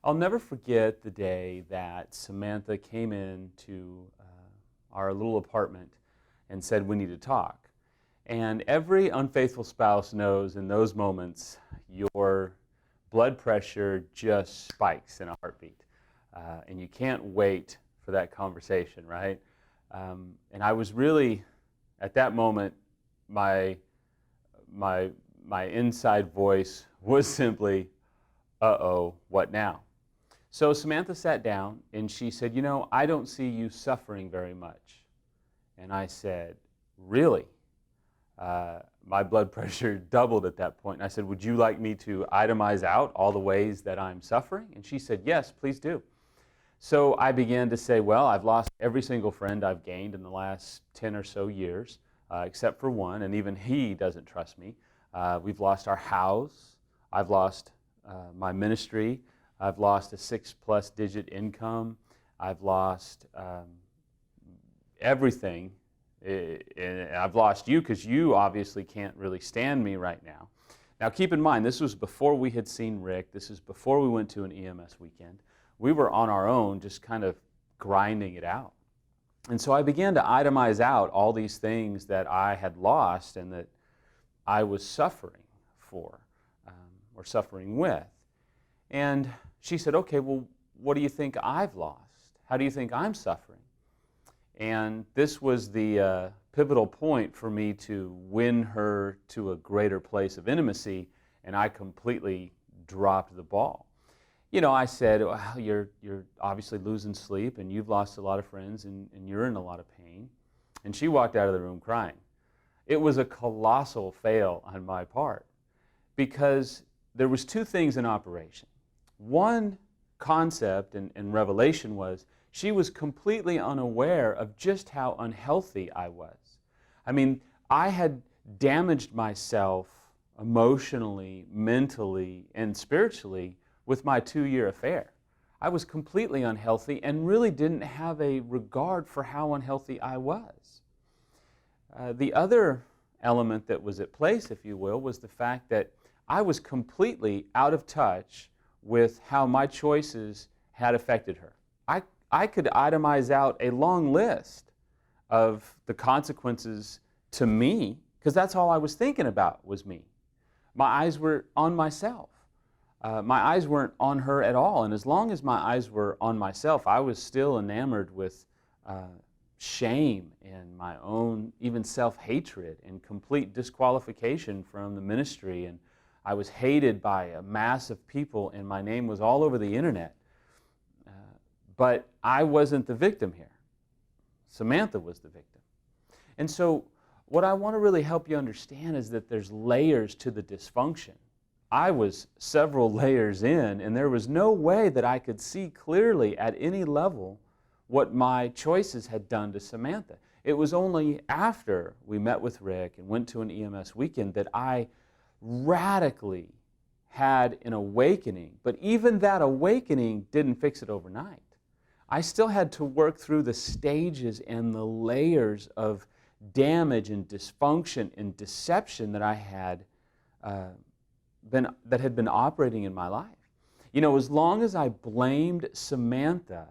I'll never forget the day that Samantha came into our little apartment and said, "We need to talk." And every unfaithful spouse knows in those moments your blood pressure just spikes in a heartbeat. And you can't wait for that conversation, right? And I was really, at that moment, my inside voice was simply, "Uh-oh, what now?" So Samantha sat down and she said, "You know, I don't see you suffering very much." And I said, "Really?" My blood pressure doubled at that point. And I said, "Would you like me to itemize out all the ways that I'm suffering?" And she said, "Yes, please do." So I began to say, well, I've lost every single friend I've gained in the last 10 or so years, except for one, and even he doesn't trust me. We've lost our house. I've lost my ministry. I've lost a 6+ digit income. I've lost everything. I've lost you because you obviously can't really stand me right now. Now keep in mind, this was before we had seen Rick. This is before we went to an EMS weekend. We were on our own, just kind of grinding it out. And so I began to itemize out all these things that I had lost and that I was suffering for or suffering with. And she said, "Okay, well, what do you think I've lost? How do you think I'm suffering?" And this was the pivotal point for me to win her to a greater place of intimacy, and I completely dropped the ball. You know, I said, "Well, you're obviously losing sleep, and you've lost a lot of friends, and you're in a lot of pain." And she walked out of the room crying. It was a colossal fail on my part because there was two things in operation. One concept and revelation was she was completely unaware of just how unhealthy I was. I mean, I had damaged myself emotionally, mentally, and spiritually with my 2-year affair. I was completely unhealthy and really didn't have a regard for how unhealthy I was. The other element that was at place, if you will, was the fact that I was completely out of touch with how my choices had affected her. I could itemize out a long list of the consequences to me, because that's all I was thinking about was me. My eyes were on myself. My eyes weren't on her at all, and as long as my eyes were on myself, I was still enamored with shame and my own even self-hatred and complete disqualification from the ministry, and I was hated by a mass of people, and my name was all over the internet. But I wasn't the victim here. Samantha was the victim. And so what I want to really help you understand is that there's layers to the dysfunction. I was several layers in, and there was no way that I could see clearly at any level what my choices had done to Samantha. It was only after we met with Rick and went to an EMS weekend that I radically had an awakening. But even that awakening didn't fix it overnight. I still had to work through the stages and the layers of damage and dysfunction and deception that I had that had been operating in my life. You know, as long as I blamed Samantha,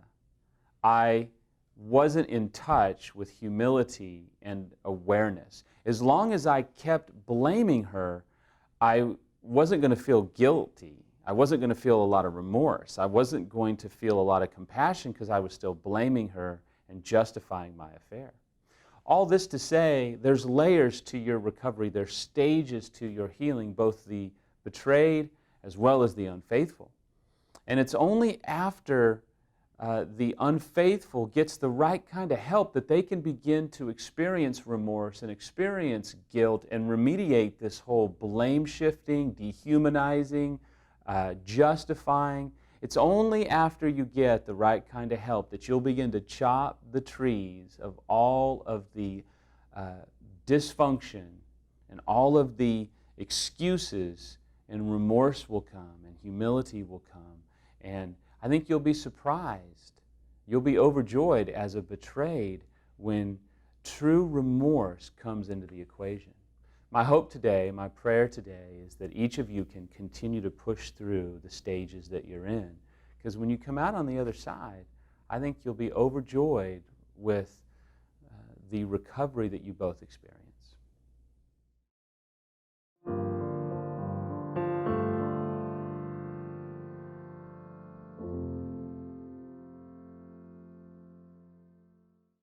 I wasn't in touch with humility and awareness. As long as I kept blaming her, I wasn't going to feel guilty. I wasn't going to feel a lot of remorse. I wasn't going to feel a lot of compassion because I was still blaming her and justifying my affair. All this to say, there's layers to your recovery. There's stages to your healing, both the betrayed as well as the unfaithful. And it's only after the unfaithful gets the right kind of help that they can begin to experience remorse and experience guilt and remediate this whole blame shifting, dehumanizing, justifying. It's only after you get the right kind of help that you'll begin to chop the trees of all of the dysfunction and all of the excuses, and remorse will come and humility will come. And I think you'll be surprised. You'll be overjoyed as a betrayed when true remorse comes into the equation. My hope today, my prayer today is that each of you can continue to push through the stages that you're in, Because when you come out on the other side, I think you'll be overjoyed with the recovery that you both experience.